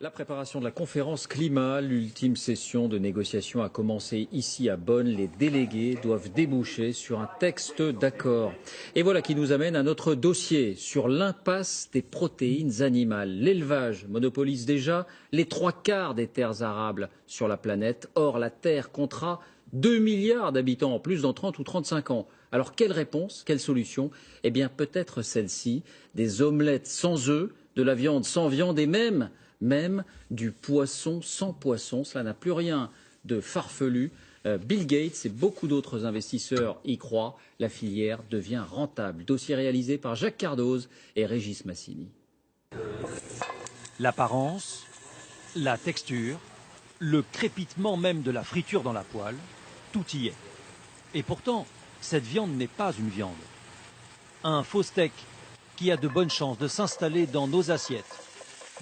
La préparation de la conférence climat, l'ultime session de négociation a commencé ici à Bonn. Les délégués doivent déboucher sur un texte d'accord. Et voilà qui nous amène à notre dossier sur l'impasse des protéines animales. L'élevage monopolise déjà les 3/4 des terres arables sur la planète. Or, la Terre comptera 2 milliards d'habitants en plus dans 30 ou 35 ans. Alors, quelle réponse, quelle solution? Eh bien, peut-être celle-ci, des omelettes sans œufs, de la viande sans viande et même du poisson sans poisson. Cela n'a plus rien de farfelu. Bill Gates et beaucoup d'autres investisseurs y croient. La filière devient rentable. Dossier réalisé par Jacques Cardoz et Régis Massini. L'apparence, la texture, le crépitement même de la friture dans la poêle, tout y est. Et pourtant, cette viande n'est pas une viande. Un faux steak qui a de bonnes chances de s'installer dans nos assiettes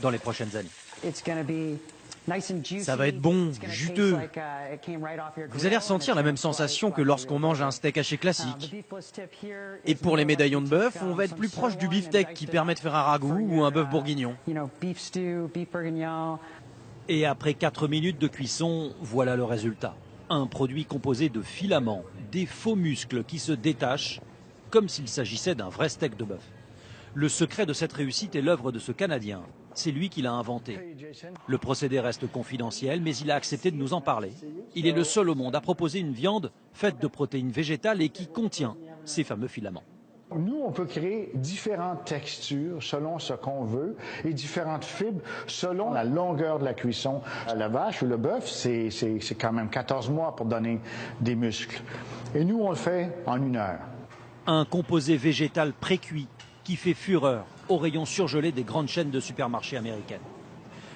dans les prochaines années. Ça va être bon, juteux. Vous allez ressentir la même sensation que lorsqu'on mange un steak haché classique. Et pour les médaillons de bœuf, on va être plus proche du beefsteak qui permet de faire un ragoût ou un bœuf bourguignon. Et après 4 minutes de cuisson, voilà le résultat. Un produit composé de filaments, des faux muscles qui se détachent, comme s'il s'agissait d'un vrai steak de bœuf. Le secret de cette réussite est l'œuvre de ce Canadien. C'est lui qui l'a inventé. Le procédé reste confidentiel, mais il a accepté de nous en parler. Il est le seul au monde à proposer une viande faite de protéines végétales et qui contient ces fameux filaments. Nous, on peut créer différentes textures selon ce qu'on veut et différentes fibres selon la longueur de la cuisson. La vache ou le bœuf, c'est quand même 14 mois pour donner des muscles. Et nous, on le fait en 1 heure. Un composé végétal précuit qui fait fureur au rayon surgelé des grandes chaînes de supermarchés américaines.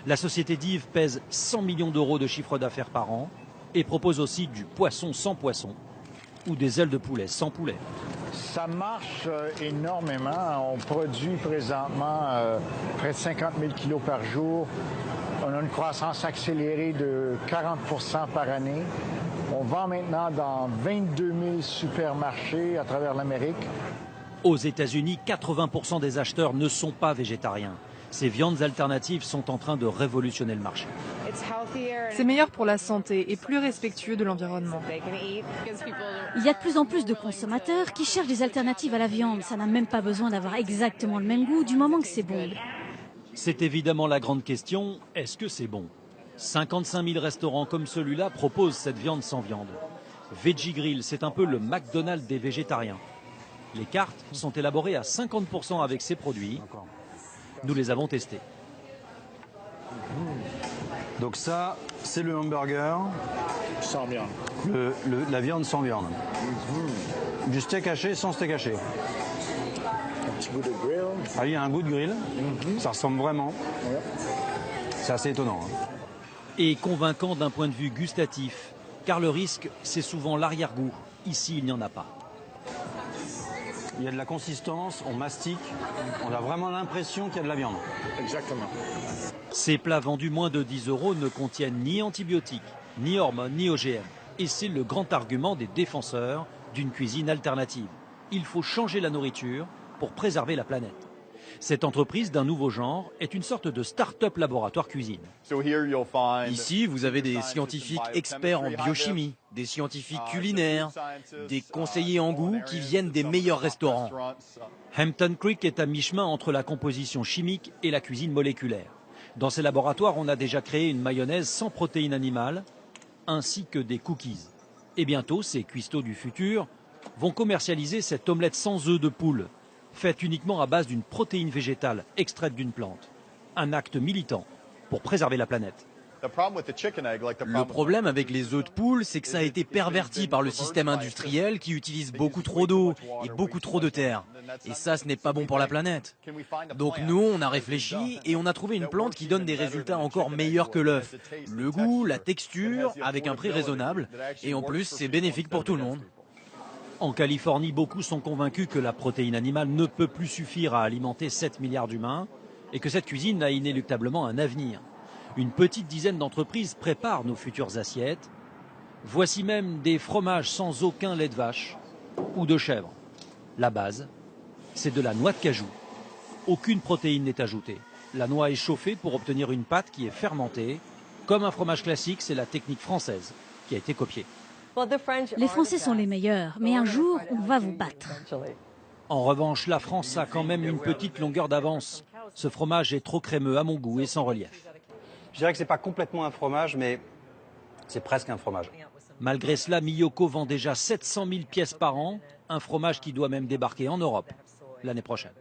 La société Dive pèse 100 millions d'euros de chiffre d'affaires par an et propose aussi du poisson sans poisson ou des ailes de poulet sans poulet. Ça marche énormément. On produit présentement près de 50 000 kilos par jour. On a une croissance accélérée de 40 % par année. On vend maintenant dans 22 000 supermarchés à travers l'Amérique. Aux États-Unis, 80% des acheteurs ne sont pas végétariens. Ces viandes alternatives sont en train de révolutionner le marché. C'est meilleur pour la santé et plus respectueux de l'environnement. Il y a de plus en plus de consommateurs qui cherchent des alternatives à la viande. Ça n'a même pas besoin d'avoir exactement le même goût du moment que c'est bon. C'est évidemment la grande question, est-ce que c'est bon? 55 000 restaurants comme celui-là proposent cette viande sans viande. Veggie Grill, c'est un peu le McDonald's des végétariens. Les cartes sont élaborées à 50% avec ces produits. Nous les avons testés. Donc ça, c'est le hamburger. Sans viande. La viande sans viande. Du steak haché sans steak haché. Un petit goût de grill. Ah, il y a un goût de grill. Ça ressemble vraiment. C'est assez étonnant. Et convaincant d'un point de vue gustatif, car le risque, c'est souvent l'arrière-goût. Ici, il n'y en a pas. Il y a de la consistance, on mastique, on a vraiment l'impression qu'il y a de la viande. Exactement. Ces plats vendus moins de 10 € ne contiennent ni antibiotiques, ni hormones, ni OGM. Et c'est le grand argument des défenseurs d'une cuisine alternative. Il faut changer la nourriture pour préserver la planète. Cette entreprise d'un nouveau genre est une sorte de start-up laboratoire cuisine. Ici, vous avez des scientifiques experts en biochimie, des scientifiques culinaires, des conseillers en goût qui viennent des meilleurs restaurants. Hampton Creek est à mi-chemin entre la composition chimique et la cuisine moléculaire. Dans ces laboratoires, on a déjà créé une mayonnaise sans protéines animales, ainsi que des cookies. Et bientôt, ces cuistots du futur vont commercialiser cette omelette sans œufs de poule, faite uniquement à base d'une protéine végétale extraite d'une plante. Un acte militant pour préserver la planète. Le problème avec les œufs de poule, c'est que ça a été perverti par le système industriel qui utilise beaucoup trop d'eau et beaucoup trop de terre. Et ça, ce n'est pas bon pour la planète. Donc nous, on a réfléchi et on a trouvé une plante qui donne des résultats encore meilleurs que l'œuf. Le goût, la texture, avec un prix raisonnable. Et en plus, c'est bénéfique pour tout le monde. En Californie, beaucoup sont convaincus que la protéine animale ne peut plus suffire à alimenter 7 milliards d'humains et que cette cuisine a inéluctablement un avenir. Une petite dizaine d'entreprises préparent nos futures assiettes. Voici même des fromages sans aucun lait de vache ou de chèvre. La base, c'est de la noix de cajou. Aucune protéine n'est ajoutée. La noix est chauffée pour obtenir une pâte qui est fermentée. Comme un fromage classique, c'est la technique française qui a été copiée. Les Français sont les meilleurs, mais un jour, on va vous battre. En revanche, la France a quand même une petite longueur d'avance. Ce fromage est trop crémeux à mon goût et sans relief. Je dirais que ce n'est pas complètement un fromage, mais c'est presque un fromage. Malgré cela, Miyoko vend déjà 700 000 pièces par an, un fromage qui doit même débarquer en Europe l'année prochaine.